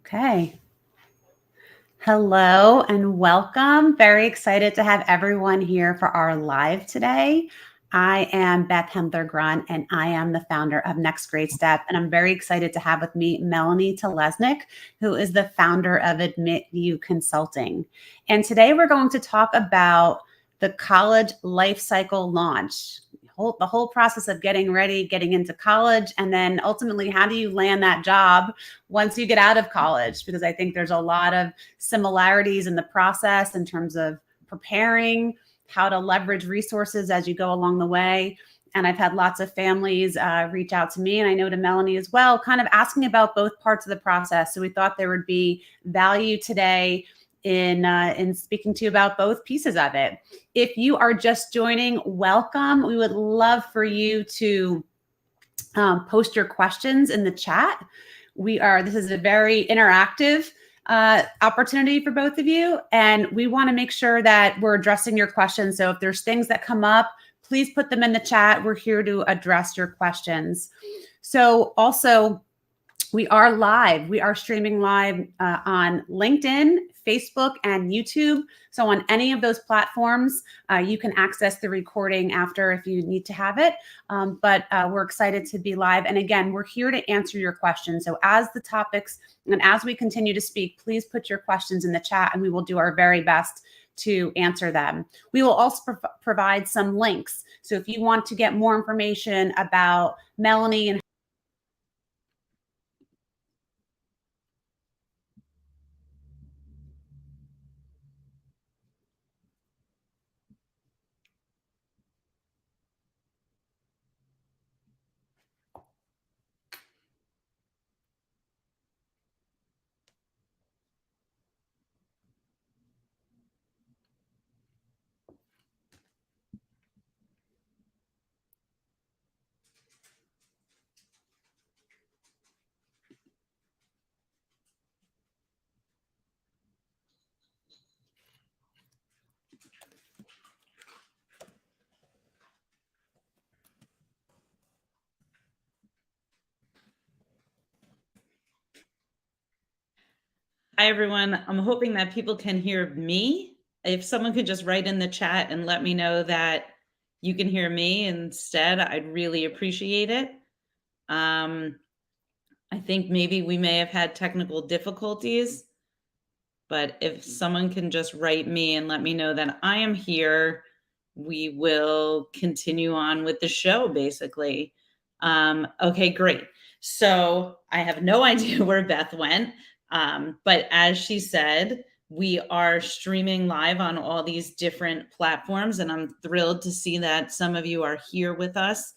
Okay. Hello and welcome. Very excited to have everyone here for our live today. I am Beth Hendler-Grunt and I am the founder of Next Great Step. And I'm very excited to have with me Melanie Talesnick, who is the founder of AdmitU Consulting. And today we're going to talk about the college life cycle launch. The whole process of getting ready, getting into college, and then ultimately, how do you land that job once you get out of college? Because I think there's a lot of similarities in the process in terms of preparing, how to leverage resources as you go along the way. And I've had lots of families reach out to me, and I know to Melanie as well, kind of asking about both parts of the process. So we thought there would be value today in speaking to you about both pieces of it. If you are just joining, welcome. We would love for you to post your questions in the chat. This is a very interactive opportunity for both of you, and we want to make sure that we're addressing your questions. So if there's things that come up, please put them in the chat. We're here to address your questions. So also, we are live. We are streaming live on LinkedIn, Facebook, and YouTube. So on any of those platforms, you can access the recording after if you need to have it. But we're excited to be live. And again, we're here to answer your questions. So as the topics and as we continue to speak, please put your questions in the chat and we will do our very best to answer them. We will also provide some links. So if you want to get more information about Melanie and Hi, everyone. I'm hoping that people can hear me. If someone could just write in the chat and let me know that you can hear me instead, I'd really appreciate it. I think maybe we may have had technical difficulties, but if someone can just write me and let me know that I am here, we will continue on with the show, basically. Okay, great. So I have no idea where Beth went. But as she said, we are streaming live on all these different platforms, and I'm thrilled to see that some of you are here with us.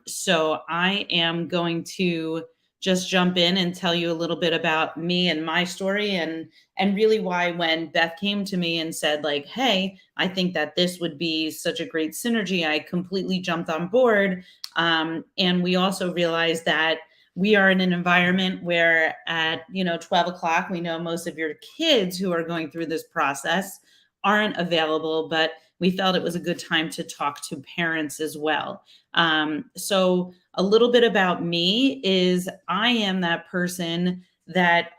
So I am going to just jump in and tell you a little bit about me and my story, and really why when Beth came to me and said, like, hey, I think that this would be such a great synergy, I completely jumped on board. And we also realized that we are in an environment where at 12 o'clock, we know most of your kids who are going through this process aren't available, but we felt it was a good time to talk to parents as well. So a little bit about me is I am that person that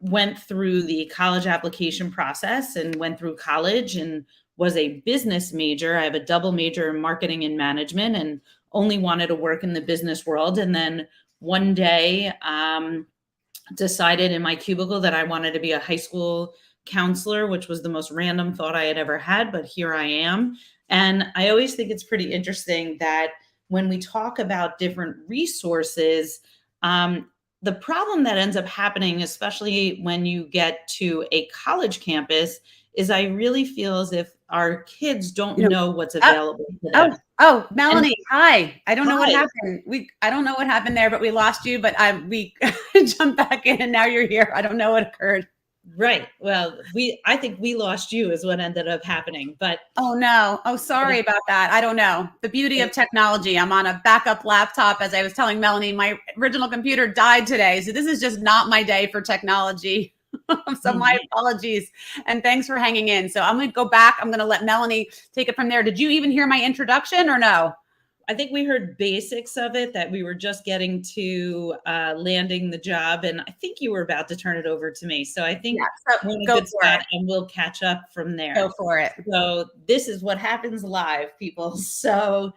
went through the college application process and went through college and was a business major. I have a double major in marketing and management and only wanted to work in the business world. And then one day decided in my cubicle that I wanted to be a high school counselor, which was the most random thought I had ever had, but here I am. And I always think it's pretty interesting that when we talk about different resources, the problem that ends up happening, especially when you get to a college campus, is I really feel as if our kids don't know what's available to them. Melanie, hi. I don't know what Hi. happened. I don't know what happened there, but we lost you, but we jumped back in and now you're here. I don't know what occurred. Right. Well, I think we lost you is what ended up happening, but. Oh no. Oh, sorry about that. I don't know. The beauty of technology. I'm on a backup laptop. As I was telling Melanie, my original computer died today. So this is just not my day for technology. So my apologies and thanks for hanging in. So I'm going to go back. I'm going to let Melanie take it from there. Did you even hear my introduction or no? I think we heard basics of it, that we were just getting to landing the job, and I think you were about to turn it over to me. So I think Yeah, so we're in a go good for spot, it. and we'll catch up from Go there. for it. So this is what happens live, people. So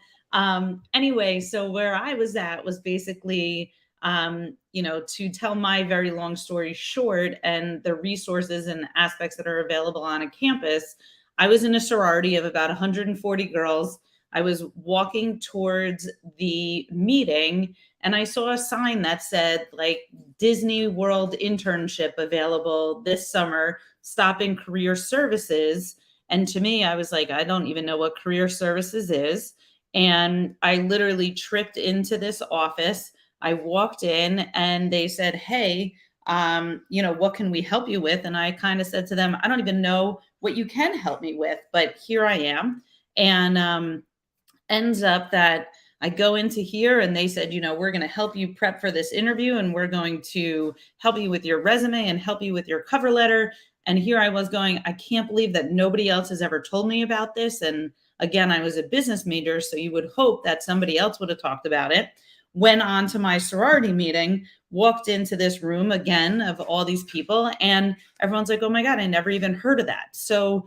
anyway, so where I was at was basically, to tell my very long story short, and the resources and aspects that are available on a campus. I was in a sorority of about 140 girls. I was walking towards the meeting and I saw a sign that said, like, Disney World internship available this summer, stopping career services. And to me, I was like, I don't even know what career services is. And I literally tripped into this office. I walked in and they said, hey, what can we help you with? And I kind of said to them, I don't even know what you can help me with, but here I am. And ends up that I go into here and they said, we're going to help you prep for this interview and we're going to help you with your resume and help you with your cover letter. And here I was going, I can't believe that nobody else has ever told me about this. And again, I was a business major, so you would hope that somebody else would have talked about it. Went on to my sorority meeting, walked into this room again of all these people, and everyone's like, oh my God, I never even heard of that. So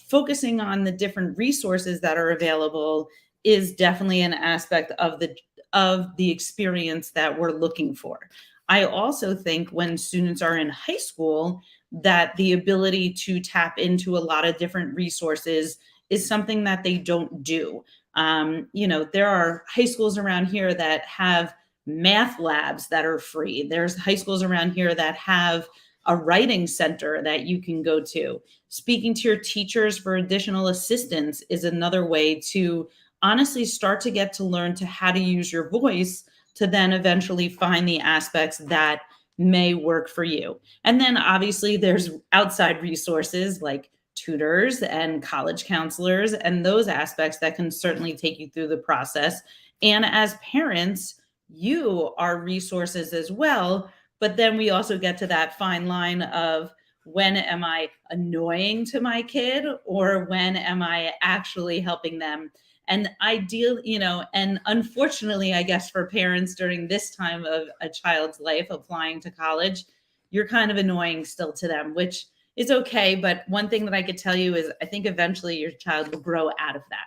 focusing on the different resources that are available is definitely an aspect of the experience that we're looking for. I also think when students are in high school, that the ability to tap into a lot of different resources is something that they don't do. There are high schools around here that have math labs that are free. There's high schools around here that have a writing center that you can go to. Speaking to your teachers for additional assistance is another way to honestly start to get to learn to how to use your voice to then eventually find the aspects that may work for you. And then obviously there's outside resources like tutors and college counselors and those aspects that can certainly take you through the process. And as parents, you are resources as well. But then we also get to that fine line of, when am I annoying to my kid or when am I actually helping them? And and unfortunately, I guess for parents during this time of a child's life applying to college, you're kind of annoying still to them, which is okay. But one thing that I could tell you is I think eventually your child will grow out of that.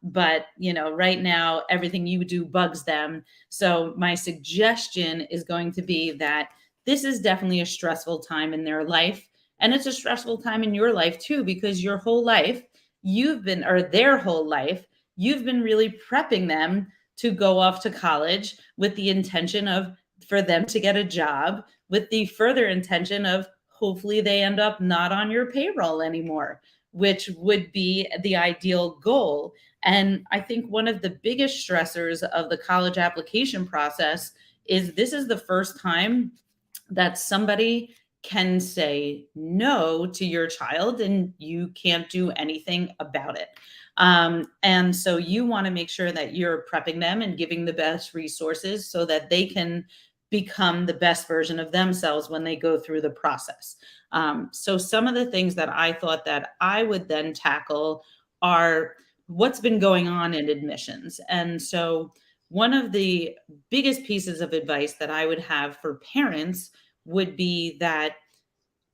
But right now, everything you do bugs them. So my suggestion is going to be that this is definitely a stressful time in their life. And it's a stressful time in your life too, because your whole life their whole life, you've been really prepping them to go off to college with the intention of for them to get a job, with the further intention of hopefully they end up not on your payroll anymore, which would be the ideal goal. And I think one of the biggest stressors of the college application process is this is the first time that somebody can say no to your child and you can't do anything about it. And so you want to make sure that you're prepping them and giving the best resources so that they can become the best version of themselves when they go through the process. So some of the things that I thought that I would then tackle are what's been going on in admissions. And so one of the biggest pieces of advice that I would have for parents would be that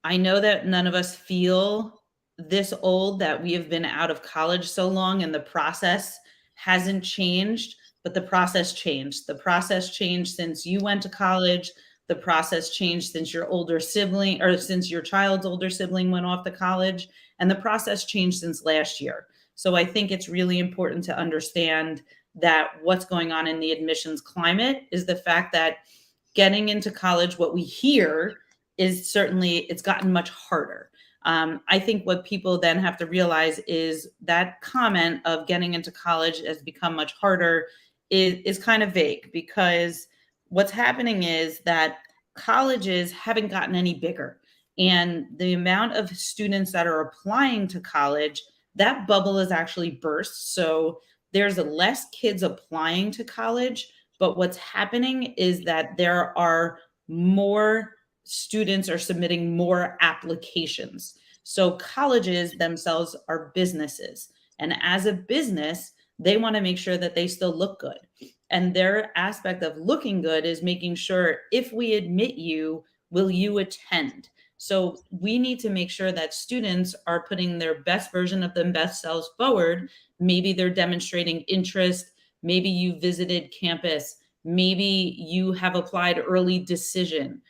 I know that none of us feel this old, that we have been out of college so long and the process hasn't changed, but the process changed. The process changed since you went to college. The process changed since your older sibling or since your child's older sibling went off to college. And the process changed since last year. So I think it's really important to understand that what's going on in the admissions climate is the fact that getting into college, what we hear is certainly it's gotten much harder. I think what people then have to realize is that comment of getting into college has become much harder is kind of vague, because what's happening is that colleges haven't gotten any bigger. And the amount of students that are applying to college, that bubble is actually burst. So there's less kids applying to college. But what's happening is that there are more students are submitting more applications. So colleges themselves are businesses. And as a business, they want to make sure that they still look good. And their aspect of looking good is making sure, if we admit you, will you attend? So we need to make sure that students are putting their best version of them best selves forward. Maybe they're demonstrating interest. Maybe you visited campus. Maybe you have applied early decision.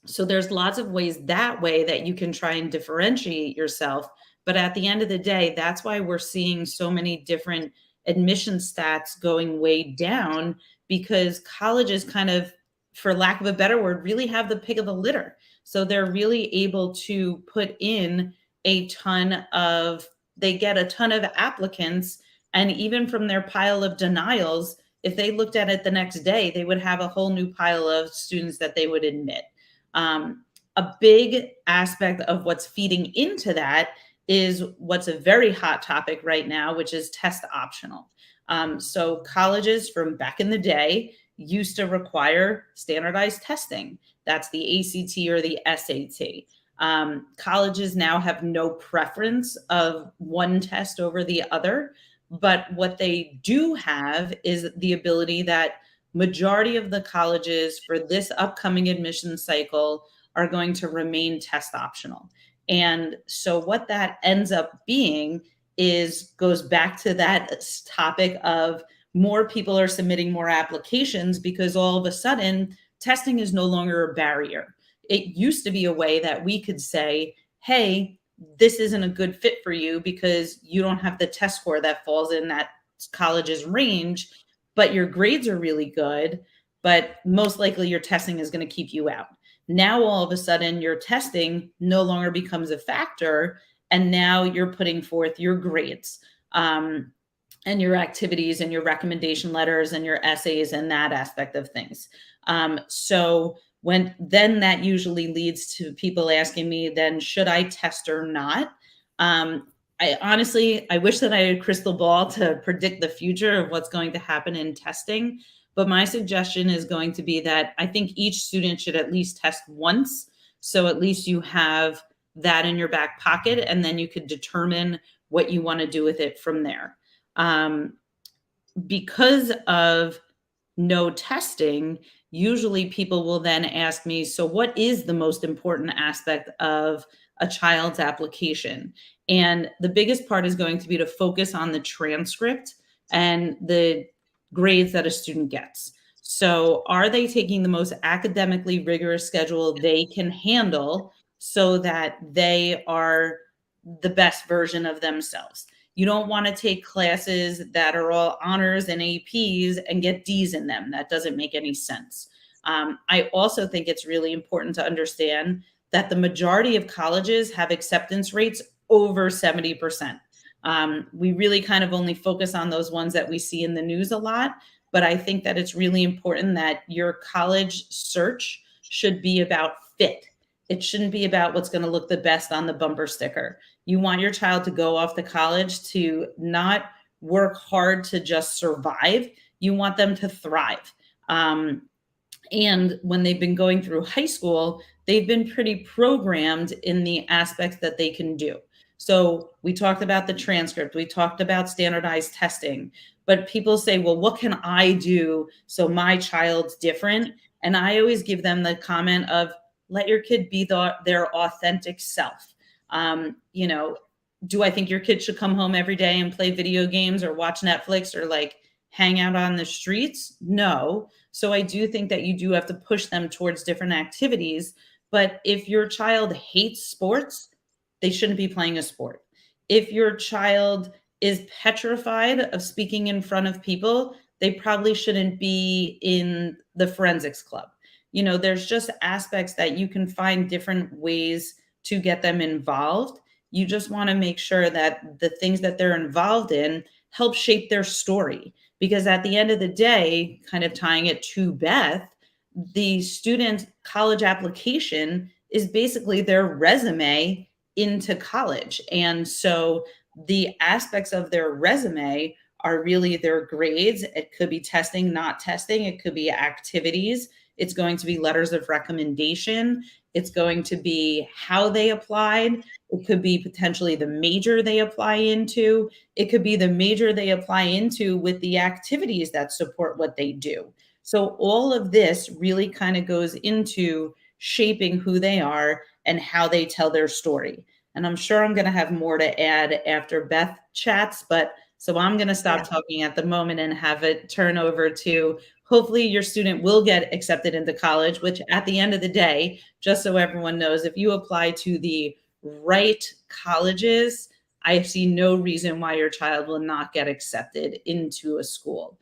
So there's lots of ways that way that you can try and differentiate yourself. But at the end of the day, that's why we're seeing so many different admission stats going way down, because colleges kind of, for lack of a better word, really have the pick of the litter. So they're really able to put in they get a ton of applicants. And even from their pile of denials, if they looked at it the next day, they would have a whole new pile of students that they would admit. A big aspect of what's feeding into that is what's a very hot topic right now, which is test optional. So colleges from back in the day used to require standardized testing. That's the ACT or the SAT. Colleges now have no preference of one test over the other, but what they do have is the ability that majority of the colleges for this upcoming admission cycle are going to remain test optional. And so what that ends up being goes back to that topic of more people are submitting more applications, because all of a sudden testing is no longer a barrier. It used to be a way that we could say, hey, this isn't a good fit for you because you don't have the test score that falls in that college's range, but your grades are really good, but most likely your testing is going to keep you out. Now, all of a sudden, your testing no longer becomes a factor, and now you're putting forth your grades and your activities and your recommendation letters and your essays and that aspect of things. So then that usually leads to people asking me, then should I test or not? I wish that I had a crystal ball to predict the future of what's going to happen in testing. But my suggestion is going to be that I think each student should at least test once. So at least you have that in your back pocket, and then you could determine what you want to do with it from there. Because of no testing, usually people will then ask me, so what is the most important aspect of a child's application? And the biggest part is going to be to focus on the transcript and the grades that a student gets. So are they taking the most academically rigorous schedule they can handle so that they are the best version of themselves? You don't want to take classes that are all honors and APs and get Ds in them. That doesn't make any sense. I also think it's really important to understand that the majority of colleges have acceptance rates over 70%. We really kind of only focus on those ones that we see in the news a lot, but I think that it's really important that your college search should be about fit. It shouldn't be about what's going to look the best on the bumper sticker. You want your child to go off to college to not work hard to just survive. You want them to thrive. And when they've been going through high school, they've been pretty programmed in the aspects that they can do. So we talked about the transcript, we talked about standardized testing, but people say, well, what can I do so my child's different? And I always give them the comment of, let your kid be their authentic self. Do I think your kid should come home every day and play video games or watch Netflix or like hang out on the streets? No. So I do think that you do have to push them towards different activities. But if your child hates sports, they shouldn't be playing a sport. If your child is petrified of speaking in front of people, they probably shouldn't be in the forensics club. There's just aspects that you can find different ways to get them involved. You just want to make sure that the things that they're involved in help shape their story. Because at the end of the day, kind of tying it to Beth, the student college application is basically their resume into college. And so the aspects of their resume are really their grades. It could be testing, not testing. It could be activities. It's going to be letters of recommendation. It's going to be how they applied. It could be potentially the major they apply into. It could be the major they apply into with the activities that support what they do. So all of this really kind of goes into shaping who they are and how they tell their story. And I'm sure I'm going to have more to add after Beth chats, but so I'm going to stop talking at the moment and have it turn over to hopefully your student will get accepted into college, which at the end of the day, just so everyone knows, if you apply to the right colleges, I see no reason why your child will not get accepted into a school.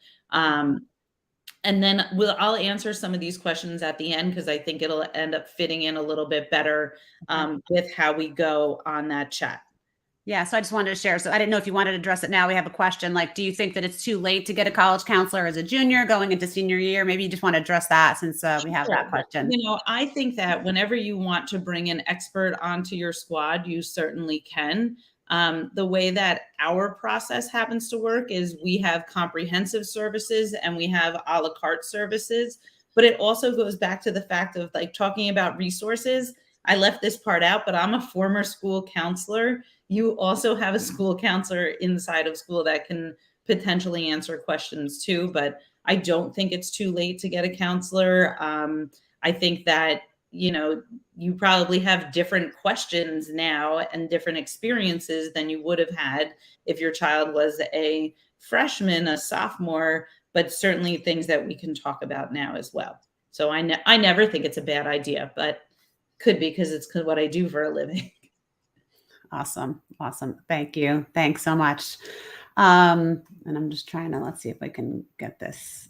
And then I'll answer some of these questions at the end because I think it'll end up fitting in a little bit better with how we go on that chat. Yeah, so I just wanted to share. So I didn't know if you wanted to address it now. We have a question like, do you think that it's too late to get a college counselor as a junior going into senior year? Maybe you just want to address that since we have that question. You know, I think that whenever you want to bring an expert onto your squad, you certainly can. The way that our process happens to work is we have comprehensive services and we have a la carte services, but it also goes back to the fact of like talking about resources. I left this part out, but I'm a former school counselor. You also have a school counselor inside of school that can potentially answer questions too, but I don't think it's too late to get a counselor. I think that, you know, you probably have different questions now and different experiences than you would have had if your child was a freshman, a sophomore, but certainly things that we can talk about now as well. So I never think it's a bad idea, but could be because it's what I do for a living. Awesome. Thank you. Thanks so much. And I'm just trying to, let's see if I can get this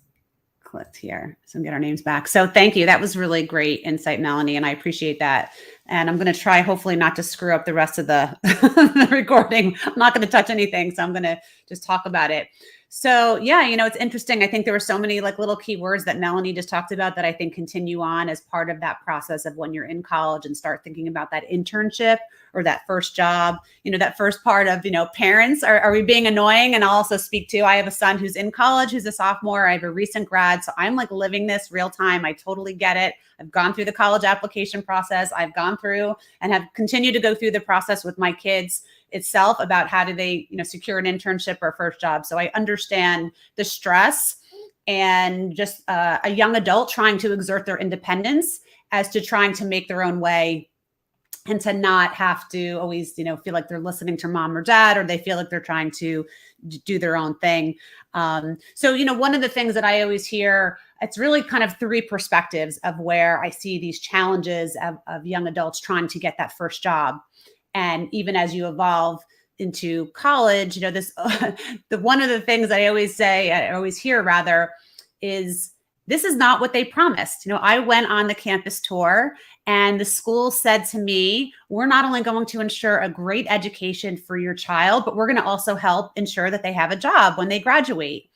clicked here so we can get our names back. So thank you. That was really great insight, Melanie, and I appreciate that. And I'm going to try hopefully not to screw up the rest of the, the recording. I'm not going to touch anything, so I'm going to just talk about it. So yeah, you know, it's interesting. I think there were so many like little keywords that Melanie just talked about that I think continue on as part of that process of when you're in college and start thinking about that internship or that first job, you know, that first part of, you know, parents, are we being annoying? And I'll also speak to, I have a son who's in college, who's a sophomore. I have a recent grad. So I'm like living this real time. I totally get it. I've gone through the college application process. I've gone through and have continued to go through the process with my kids itself about how do they, you know, secure an internship or first job. So I understand the stress and just a young adult trying to exert their independence as to trying to make their own way and to not have to always, you know, feel like they're listening to mom or dad, or they feel like they're trying to do their own thing. So, you know, one of the things that I always hear, it's really kind of three perspectives of where I see these challenges of young adults trying to get that first job. And even as you evolve into college, you know, this, one of the things I always say, I always hear rather, is this is not what they promised. You know, I went on the campus tour and the school said to me, we're not only going to ensure a great education for your child, but we're going to also help ensure that they have a job when they graduate.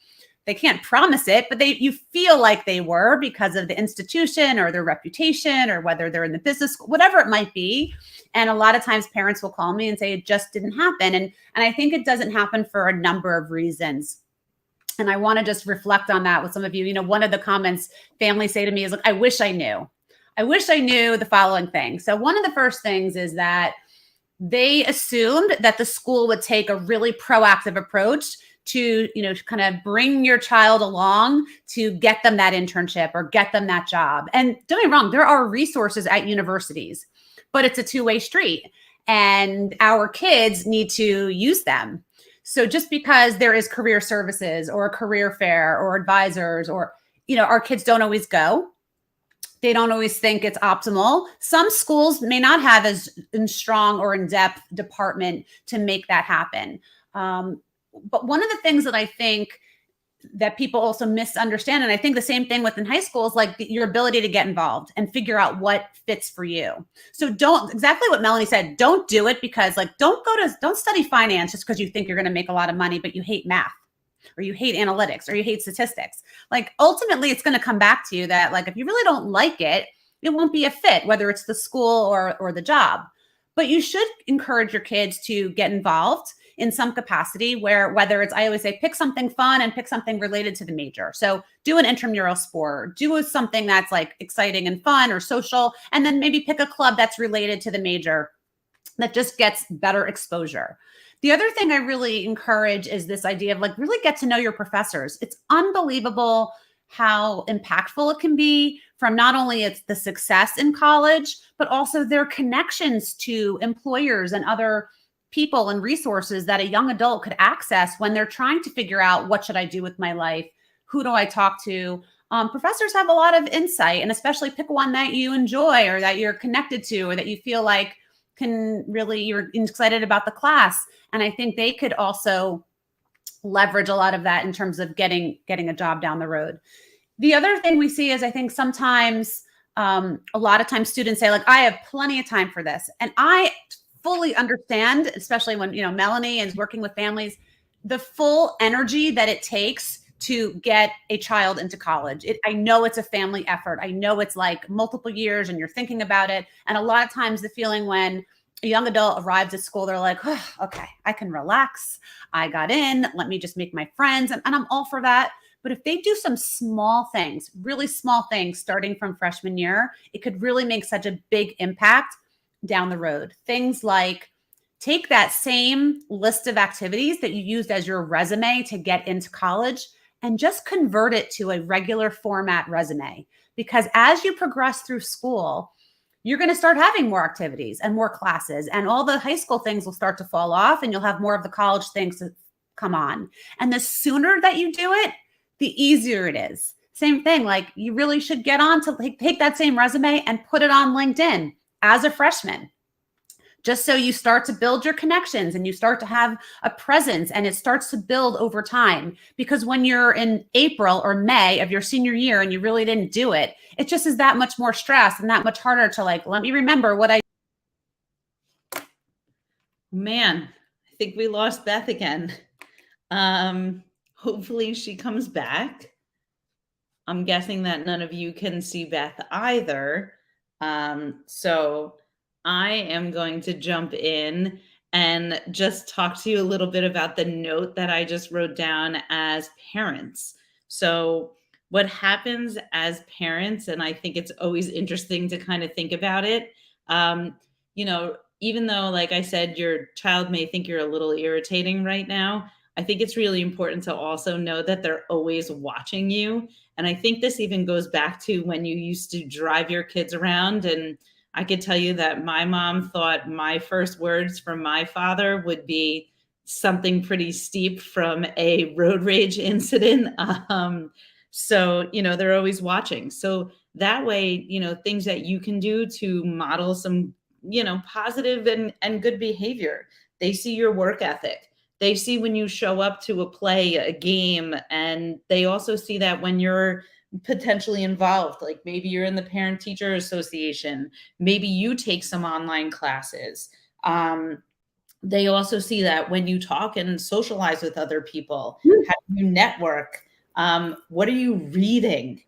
They can't promise it, but you feel like they were because of the institution or their reputation or whether they're in the business school, whatever it might be. And a lot of times parents will call me and say it just didn't happen. And I think it doesn't happen for a number of reasons. And I want to just reflect on that with some of you. You know, one of the comments families say to me is, look, I wish I knew. I wish I knew the following thing. So one of the first things is that they assumed that the school would take a really proactive approach to, you know, kind of bring your child along to get them that internship or get them that job. And don't get me wrong, there are resources at universities, but it's a two-way street and our kids need to use them. So just because there is career services or a career fair or advisors or, you know, our kids don't always go. They don't always think it's optimal. Some schools may not have as strong or in-depth department to make that happen. But one of the things that I think that people also misunderstand, and I think the same thing within high school, is like your ability to get involved and figure out what fits for you. So don't, exactly what Melanie said, don't do it because like, don't study finance just because you think you're going to make a lot of money, but you hate math or you hate analytics or you hate statistics. Like ultimately it's going to come back to you that like, if you really don't like it, it won't be a fit, whether it's the school or the job. but you should encourage your kids to get involved in some capacity, where whether it's, I always say, pick something fun and pick something related to the major. So do an intramural sport, do something that's like exciting and fun or social, and then maybe pick a club that's related to the major that just gets better exposure. The other thing I really encourage is this idea of like really get to know your professors. It's unbelievable how impactful it can be from not only it's the success in college, but also their connections to employers and other people and resources that a young adult could access when they're trying to figure out, what should I do with my life? Who do I talk to? Professors have a lot of insight, and especially pick one that you enjoy or that you're connected to or that you feel like you're excited about the class. And I think they could also leverage a lot of that in terms of getting a job down the road. The other thing we see is, I think sometimes a lot of times students say, like, I have plenty of time for this. And I fully understand, especially when, Melanie is working with families, the full energy that it takes to get a child into college. I know it's a family effort. I know it's like multiple years and you're thinking about it. And a lot of times the feeling when a young adult arrives at school, they're like, oh, okay, I can relax. I got in, let me just make my friends. And I'm all for that. But if they do some small things, really small things, starting from freshman year, it could really make such a big impact down the road. Things like, take that same list of activities that you used as your resume to get into college and just convert it to a regular format resume. Because as you progress through school, you're going to start having more activities and more classes, and all the high school things will start to fall off and you'll have more of the college things to come on. And the sooner that you do it, the easier it is. Same thing, like you really should get on to take that same resume and put it on LinkedIn as a freshman, just so you start to build your connections and you start to have a presence, and it starts to build over time. Because when you're in April or May of your senior year and you really didn't do it, it just is that much more stress and that much harder to like, let me remember what I. Man, I think we lost Beth again. Hopefully she comes back. I'm guessing that none of you can see Beth either. So I am going to jump in and just talk to you a little bit about the note that I just wrote down as parents. So what happens as parents, and I think it's always interesting to kind of think about it, even though, like I said, your child may think you're a little irritating right now, I think it's really important to also know that they're always watching you. And I think this even goes back to when you used to drive your kids around. And I could tell you that my mom thought my first words from my father would be something pretty steep from a road rage incident. So, they're always watching. So that way, things that you can do to model some, positive and good behavior. They see your work ethic. They see when you show up to a play, a game, and they also see that when you're potentially involved, like maybe you're in the parent teacher association, maybe you take some online classes. They also see that when you talk and socialize with other people, how do you network? What are you reading?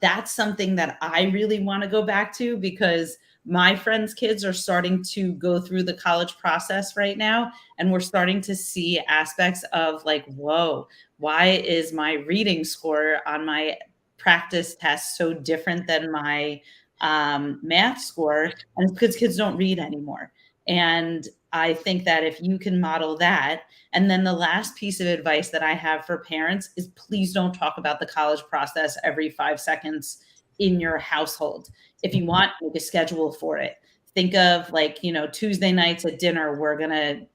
That's something that I really want to go back to, because my friends' kids are starting to go through the college process right now. And we're starting to see aspects of like, whoa, why is my reading score on my practice test so different than my math score? And it's because kids don't read anymore. And I think that if you can model that, and then the last piece of advice that I have for parents is, please don't talk about the college process every 5 seconds in your household. If you want, make a schedule for it. Think of like, Tuesday nights at dinner,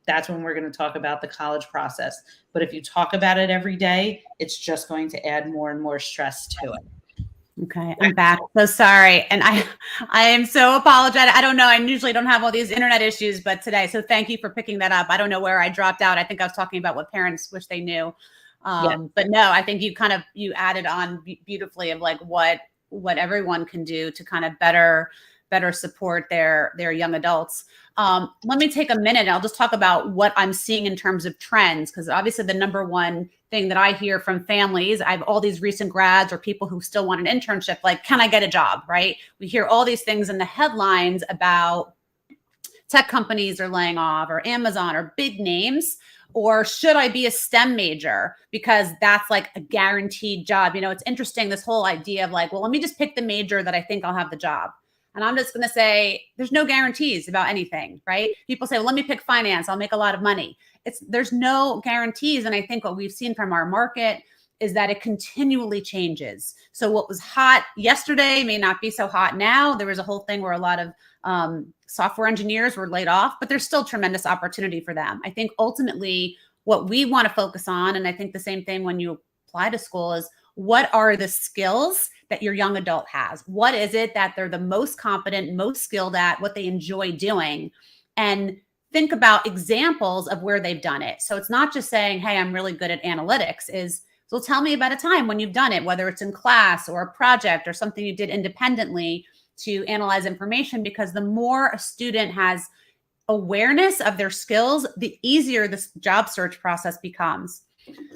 that's when we're going to talk about the college process. But if you talk about it every day, it's just going to add more and more stress to it. Okay, I'm back. So sorry. And I am so apologetic. I don't know. I usually don't have all these internet issues, but today. So thank you for picking that up. I don't know where I dropped out. I think I was talking about what parents wish they knew. But no, I think you added on beautifully of like what everyone can do to kind of better support their young adults. Let me take a minute. I'll just talk about what I'm seeing in terms of trends, because obviously the number one thing that I hear from families, I have all these recent grads or people who still want an internship, like, can I get a job, right? We hear all these things in the headlines about tech companies are laying off, or Amazon, or big names? Or should I be a STEM major because that's like a guaranteed job? It's interesting, this whole idea of like, well, let me just pick the major that I think I'll have the job. And I'm just going to say there's no guarantees about anything, right? People say, well, let me pick finance. I'll make a lot of money. There's no guarantees. And I think what we've seen from our market is that it continually changes. So what was hot yesterday may not be so hot now. There was a whole thing where a lot of software engineers were laid off, but there's still tremendous opportunity for them. I think ultimately what we want to focus on, and I think the same thing when you apply to school, is what are the skills that your young adult has? What is it that they're the most competent, most skilled at, what they enjoy doing? And think about examples of where they've done it. So it's not just saying, hey, I'm really good at analytics. So tell me about a time when you've done it, whether it's in class or a project or something you did independently to analyze information, because the more a student has awareness of their skills, the easier this job search process becomes.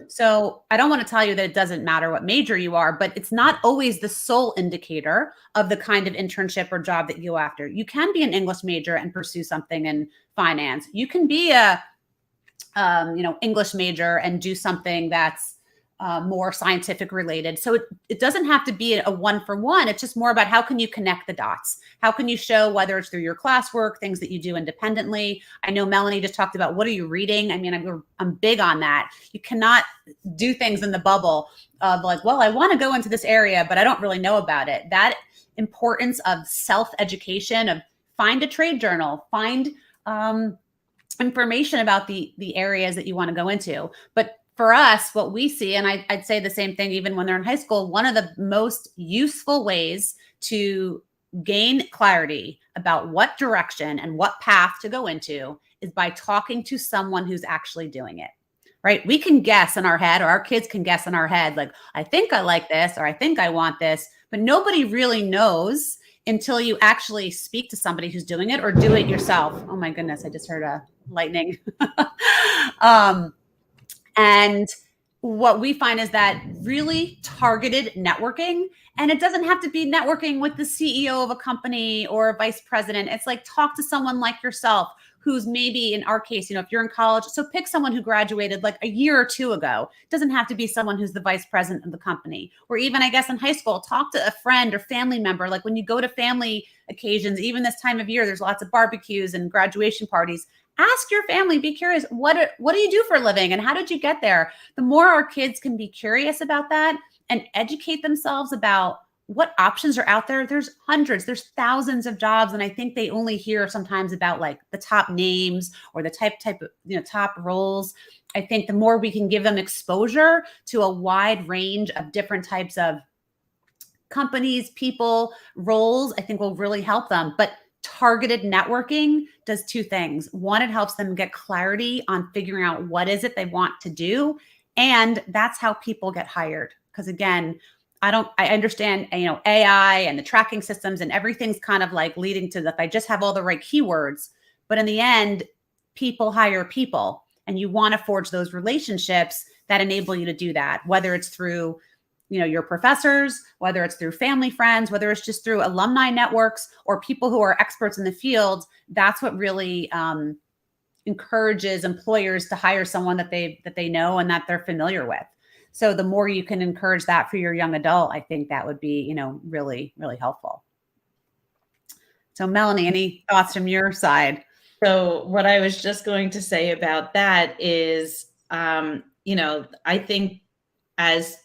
So I don't want to tell you that it doesn't matter what major you are, but it's not always the sole indicator of the kind of internship or job that you go after. You can be an English major and pursue something in finance. You can be a English major and do something that's more scientific related. So it doesn't have to be a one-for-one. It's just more about how can you connect the dots? How can you show, whether it's through your classwork, things that you do independently? I know Melanie just talked about, what are you reading? I mean, I'm big on that. You cannot do things in the bubble of like, well, I want to go into this area, but I don't really know about it. That importance of self-education, of find a trade journal, find information about the areas that you want to go into. But for us, what we see, and I'd say the same thing even when they're in high school, one of the most useful ways to gain clarity about what direction and what path to go into is by talking to someone who's actually doing it, right? We can guess in our head, or our kids can guess in our head, like, I think I like this, or I think I want this, but nobody really knows until you actually speak to somebody who's doing it or do it yourself. Oh my goodness, I just heard a lightning. And what we find is that really targeted networking, and it doesn't have to be networking with the CEO of a company or a vice president. It's like, talk to someone like yourself who's maybe, in our case, if you're in college, so pick someone who graduated like a year or two ago. It doesn't have to be someone who's the vice president of the company. Or even, I guess, in high school, talk to a friend or family member. Like when you go to family occasions, even this time of year, there's lots of barbecues and graduation parties. Ask your family, be curious, what do you do for a living and how did you get there? The more our kids can be curious about that and educate themselves about what options are out there, there's hundreds, there's thousands of jobs. And I think they only hear sometimes about like the top names or the type of, top roles. I think the more we can give them exposure to a wide range of different types of companies, people, roles, I think will really help them. But targeted networking does two things. One, it helps them get clarity on figuring out what is it they want to do. And that's how people get hired. Because again, I understand, AI and the tracking systems and everything's kind of like leading to that. I just have all the right keywords, but in the end, people hire people, and you want to forge those relationships that enable you to do that, whether it's through your professors, whether it's through family friends, whether it's just through alumni networks or people who are experts in the field. That's what really encourages employers to hire someone that they know and that they're familiar with. So the more you can encourage that for your young adult, I think that would be, really, really helpful. So Melanie, any thoughts from your side? So what I was just going to say about that is, I think as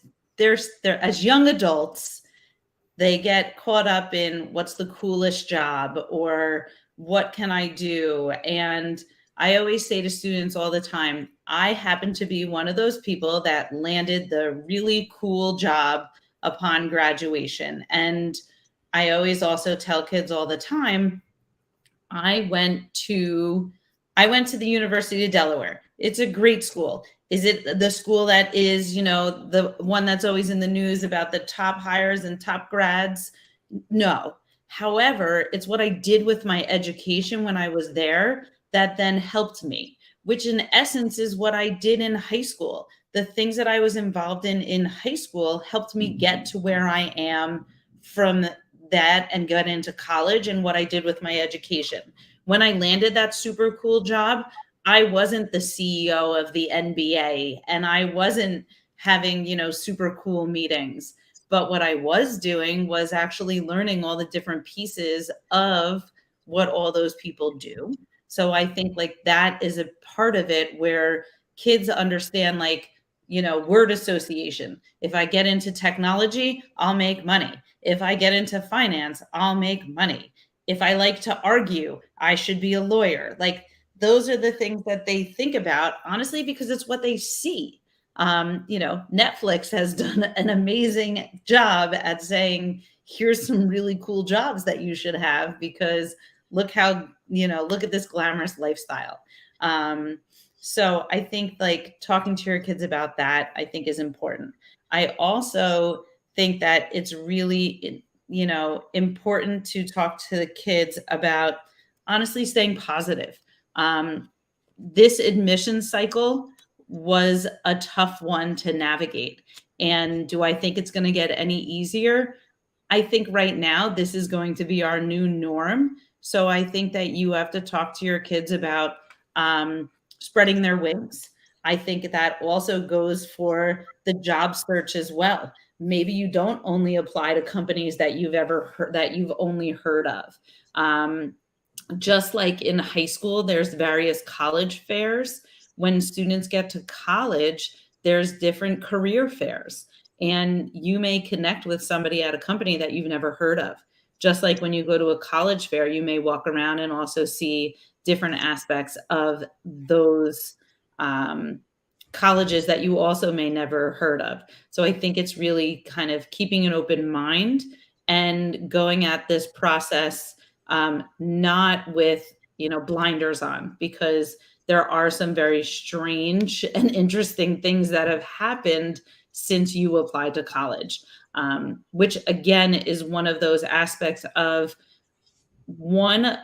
young adults, they get caught up in what's the coolest job or what can I do? And I always say to students all the time, I happen to be one of those people that landed the really cool job upon graduation. And I always also tell kids all the time, I went to the University of Delaware. It's a great school. Is it the school that is, the one that's always in the news about the top hires and top grads? No. However, it's what I did with my education when I was there that then helped me, which in essence is what I did in high school. The things that I was involved in high school helped me get to where I am from that and get into college, and what I did with my education. when I landed that super cool job, I wasn't the CEO of the NBA and I wasn't having, super cool meetings. But what I was doing was actually learning all the different pieces of what all those people do. So I think like that is a part of it where kids understand like, word association. If I get into technology, I'll make money. If I get into finance, I'll make money. If I like to argue, I should be a lawyer. Like those are the things that they think about, honestly, because it's what they see. Netflix has done an amazing job at saying, here's some really cool jobs that you should have because look how, look at this glamorous lifestyle. So I think like talking to your kids about that, I think is important. I also think that it's really, important to talk to the kids about honestly staying positive. This admission cycle was a tough one to navigate. And do I think it's going to get any easier? I think right now this is going to be our new norm. So I think that you have to talk to your kids about spreading their wings. I think that also goes for the job search as well. Maybe you don't only apply to companies that you've ever heard, that you've only heard of. Just like in high school, there's various college fairs. When students get to college, there's different career fairs. And you may connect with somebody at a company that you've never heard of. Just like when you go to a college fair, you may walk around and also see different aspects of those colleges that you also may never heard of. So I think it's really kind of keeping an open mind and going at this process not with blinders on, because there are some very strange and interesting things that have happened since you applied to college, which again is one of those aspects of one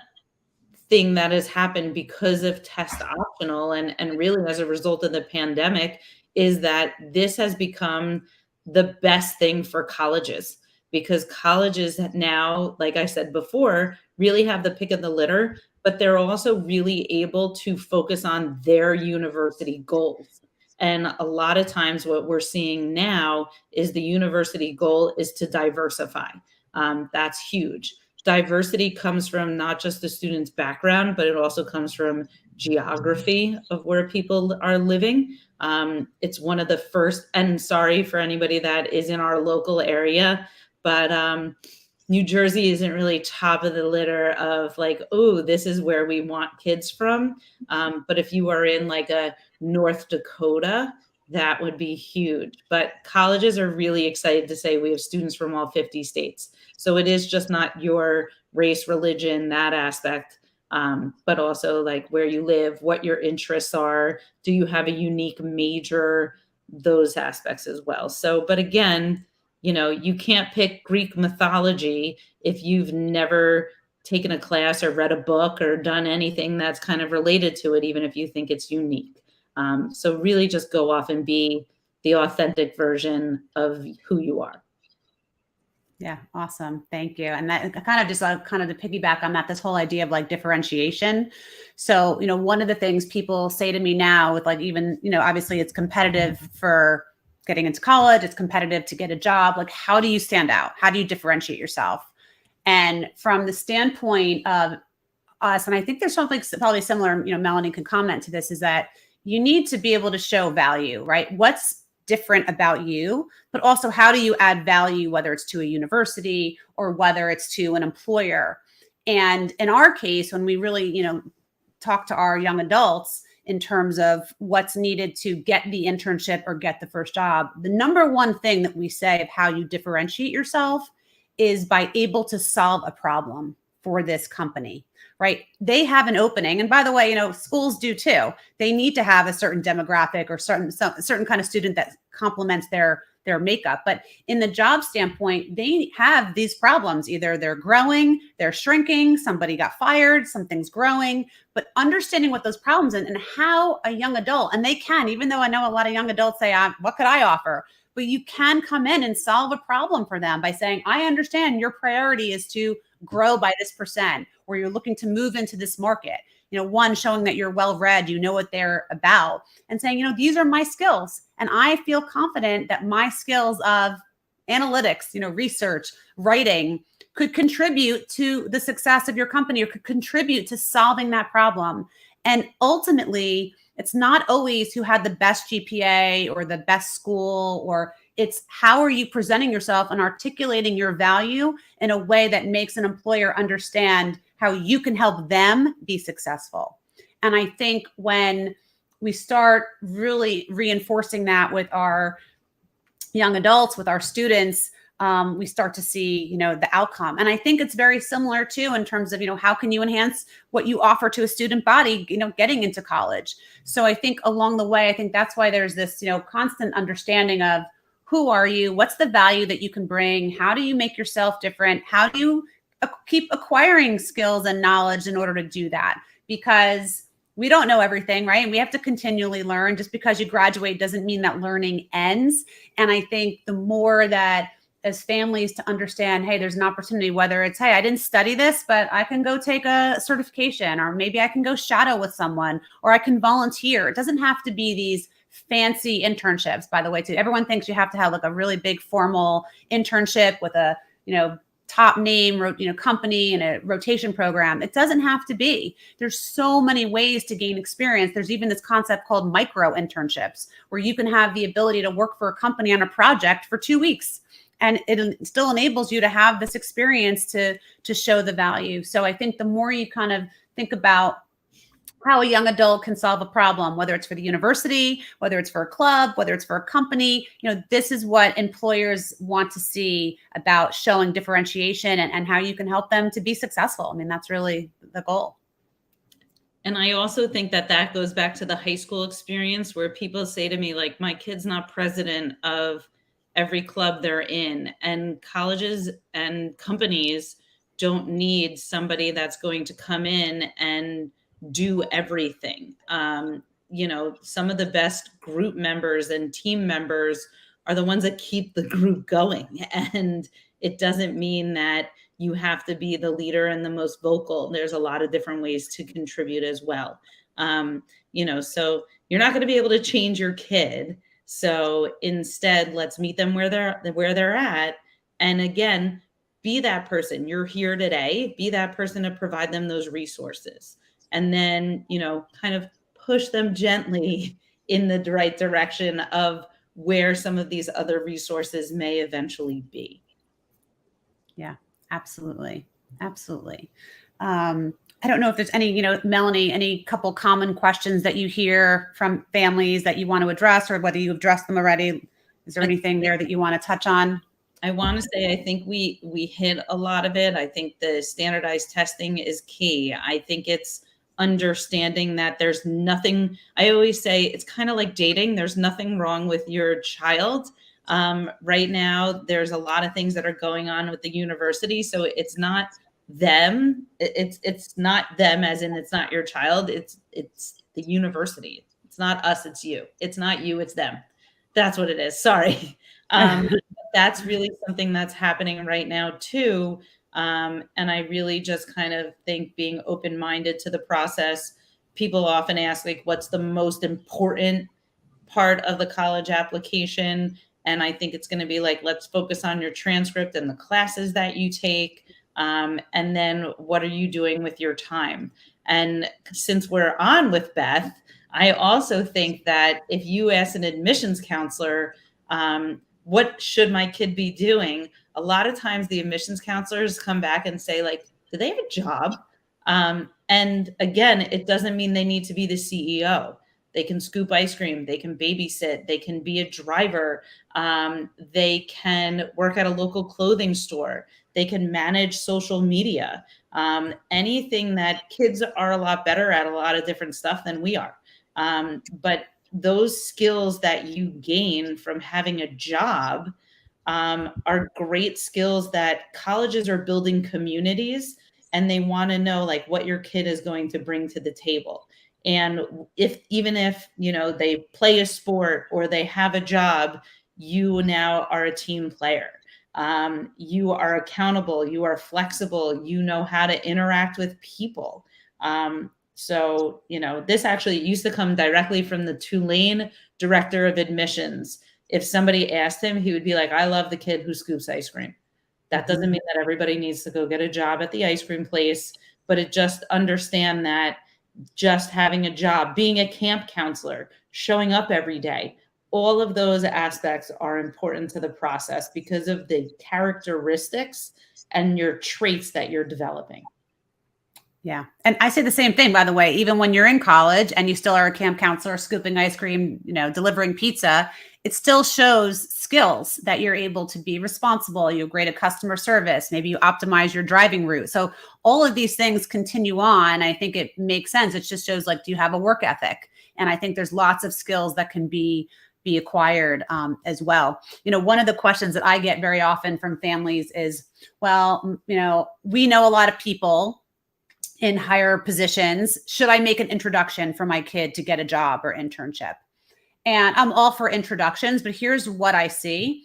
thing that has happened because of test optional and really as a result of the pandemic is that this has become the best thing for colleges, because colleges now, like I said before, really have the pick of the litter, but they're also really able to focus on their university goals. And a lot of times what we're seeing now is the university goal is to diversify. That's huge. Diversity comes from not just the student's background, but it also comes from geography of where people are living. It's one of the first, and sorry for anybody that is in our local area, but New Jersey isn't really top of the litter of like, oh, this is where we want kids from. But if you are in like a North Dakota, that would be huge. But colleges are really excited to say we have students from all 50 states. So it is just not your race, religion, that aspect, but also like where you live, what your interests are. Do you have a unique major? Those aspects as well. So, but again, you can't pick Greek mythology if you've never taken a class or read a book or done anything that's kind of related to it, even if you think it's unique. So really just go off and be the authentic version of who you are. Yeah, awesome. Thank you. And that kind of just kind of to piggyback on that, this whole idea of like differentiation. So, one of the things people say to me now with like even, obviously it's competitive for getting into college, it's competitive to get a job. Like, how do you stand out? How do you differentiate yourself? And from the standpoint of us, and I think there's something probably similar, Melanie can comment to this, is that you need to be able to show value, right? What's different about you, but also how do you add value, whether it's to a university or whether it's to an employer. And in our case, when we really, talk to our young adults in terms of what's needed to get the internship or get the first job, the number one thing that we say of how you differentiate yourself is by able to solve a problem for this company, right? They have an opening. And by the way, schools do too. They need to have a certain demographic or certain kind of student that complements their makeup. But in the job standpoint, they have these problems. Either they're growing, they're shrinking, somebody got fired, something's growing, but understanding what those problems and how a young adult, and they can, even though I know a lot of young adults say, what could I offer? But you can come in and solve a problem for them by saying, I understand your priority is to grow by this percent, or you're looking to move into this market. One, showing that you're well-read, you know what they're about, and saying, these are my skills. And I feel confident that my skills of analytics, research, writing could contribute to the success of your company or could contribute to solving that problem. And ultimately, it's not always who had the best GPA or the best school, or it's how are you presenting yourself and articulating your value in a way that makes an employer understand how you can help them be successful. And I think when we start really reinforcing that with our young adults, with our students, we start to see, the outcome. And I think it's very similar too, in terms of, how can you enhance what you offer to a student body, getting into college. So I think along the way, I think that's why there's this, constant understanding of who are you? What's the value that you can bring? How do you make yourself different? How do you keep acquiring skills and knowledge in order to do that? Because we don't know everything, right? And we have to continually learn. Just because you graduate doesn't mean that learning ends. And I think the more that as families to understand, hey, there's an opportunity, whether it's, hey, I didn't study this, but I can go take a certification, or maybe I can go shadow with someone, or I can volunteer. It doesn't have to be these fancy internships, by the way, too. Everyone thinks you have to have like a really big formal internship with a, top name, company and a rotation program. It doesn't have to be. There's so many ways to gain experience. There's even this concept called micro internships, where you can have the ability to work for a company on a project for 2 weeks. And it still enables you to have this experience to show the value. So I think the more you kind of think about how a young adult can solve a problem, whether it's for the university, whether it's for a club, whether it's for a company, this is what employers want to see about showing differentiation and how you can help them to be successful. I mean, that's really the goal. And I also think that goes back to the high school experience, where people say to me, like, my kid's not president of every club they're in. And colleges and companies don't need somebody that's going to come in and do everything. Some of the best group members and team members are the ones that keep the group going. And it doesn't mean that you have to be the leader and the most vocal. There's a lot of different ways to contribute as well. So you're not going to be able to change your kid. So instead, let's meet them where they're at. And again, be that person. You're here today. Be that person to provide them those resources. And then, kind of push them gently in the right direction of where some of these other resources may eventually be. Yeah, absolutely. Absolutely. I don't know if there's any, Melanie, any couple common questions that you hear from families that you want to address, or whether you've addressed them already. Is there anything there that you want to touch on? I want to say, I think we hit a lot of it. I think the standardized testing is key. I think it's understanding that there's nothing, I always say it's kind of like dating. There's nothing wrong with your child. Right now, there's a lot of things that are going on with the university. So it's not them. It's not them as in it's not your child. It's the university. It's not us, it's you. It's not you, it's them. That's what it is. Sorry. That's really something that's happening right now too. And I really just kind of think being open-minded to the process. People often ask, like, what's the most important part of the college application? And I think it's going to be like, let's focus on your transcript and the classes that you take. And then what are you doing with your time? And since we're on with Beth, I also think that if you ask an admissions counselor, what should my kid be doing? A lot of times the admissions counselors come back and say, like, do they have a job? And again, it doesn't mean they need to be the CEO. They can scoop ice cream. They can babysit. They can be a driver. They can work at a local clothing store. They can manage social media. Anything that kids are a lot better at, a lot of different stuff than we are. But those skills that you gain from having a job are great skills that colleges are building communities, and they want to know, like, what your kid is going to bring to the table. And even if they play a sport or they have a job, you now are a team player. You are accountable, you are flexible, you know how to interact with people. So, this actually used to come directly from the Tulane director of admissions. If somebody asked him, he would be like, I love the kid who scoops ice cream. That doesn't mean that everybody needs to go get a job at the ice cream place, but it just understand that just having a job, being a camp counselor, showing up every day, all of those aspects are important to the process because of the characteristics and your traits that you're developing. Yeah. And I say the same thing, by the way, even when you're in college and you still are a camp counselor, scooping ice cream, delivering pizza, it still shows skills that you're able to be responsible. You have great at customer service. Maybe you optimize your driving route. So all of these things continue on. I think it makes sense. It just shows, like, do you have a work ethic? And I think there's lots of skills that can be acquired as well. One of the questions that I get very often from families is, well, we know a lot of people in higher positions. Should I make an introduction for my kid to get a job or internship? And I'm all for introductions, but here's what I see.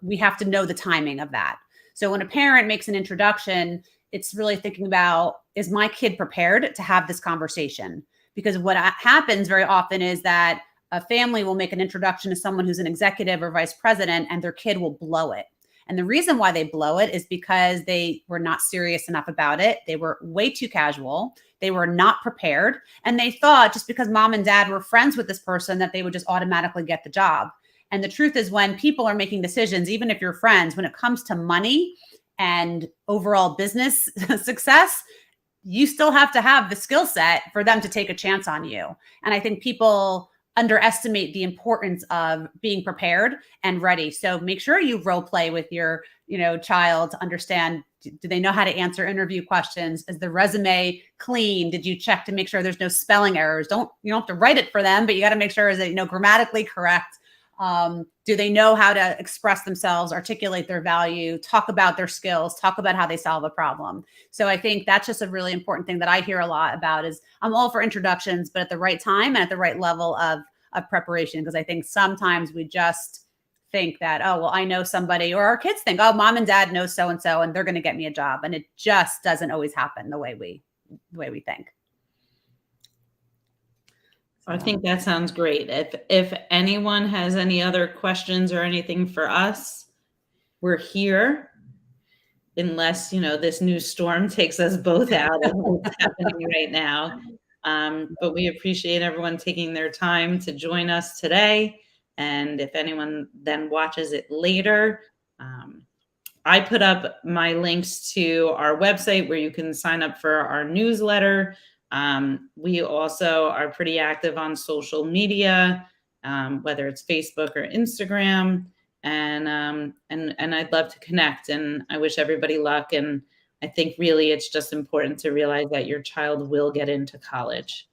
We have to know the timing of that. So when a parent makes an introduction, it's really thinking about, is my kid prepared to have this conversation? Because what happens very often is that a family will make an introduction to someone who's an executive or vice president, and their kid will blow it. And the reason why they blow it is because they were not serious enough about it. They were way too casual. They were not prepared. And they thought just because mom and dad were friends with this person that they would just automatically get the job. And the truth is, when people are making decisions, even if you're friends, when it comes to money and overall business success, you still have to have the skill set for them to take a chance on you. And I think people underestimate the importance of being prepared and ready. So make sure you role play with your, child to understand, do they know how to answer interview questions? Is the resume clean? Did you check to make sure there's no spelling errors? You don't have to write it for them, but you got to make sure is it, grammatically correct. Do they know how to express themselves, articulate their value, talk about their skills, talk about how they solve a problem? So I think that's just a really important thing that I hear a lot about is I'm all for introductions, but at the right time and at the right level of preparation. Because I think sometimes we just think that, oh, well, I know somebody, or our kids think, oh, mom and dad know so-and-so and they're going to get me a job. And it just doesn't always happen the way we think. I think that sounds great. If anyone has any other questions or anything for us, we're here. Unless, this new storm takes us both out of what's happening right now. But we appreciate everyone taking their time to join us today. And if anyone then watches it later, I put up my links to our website where you can sign up for our newsletter. We also are pretty active on social media, whether it's Facebook or Instagram, and I'd love to connect. And I wish everybody luck. And I think really it's just important to realize that your child will get into college.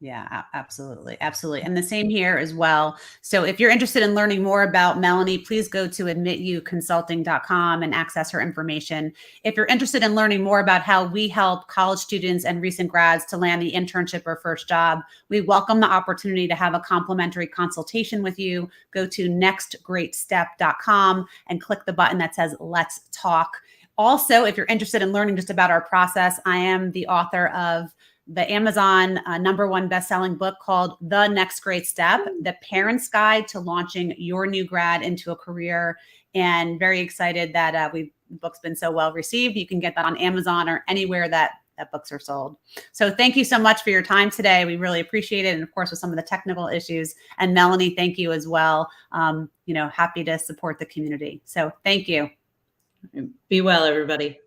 Yeah, absolutely. Absolutely. And the same here as well. So if you're interested in learning more about Melanie, please go to admituconsulting.com and access her information. If you're interested in learning more about how we help college students and recent grads to land the internship or first job, we welcome the opportunity to have a complimentary consultation with you. Go to nextgreatstep.com and click the button that says Let's Talk. Also, if you're interested in learning just about our process, I am the author of the Amazon #1 best-selling book called The Next Great Step, The Parent's Guide to Launching Your New Grad into a Career. And very excited that the book's been so well received. You can get that on Amazon or anywhere that books are sold. So thank you so much for your time today. We really appreciate it. And of course, with some of the technical issues. And Melanie, thank you as well. Happy to support the community. So thank you. Be well, everybody.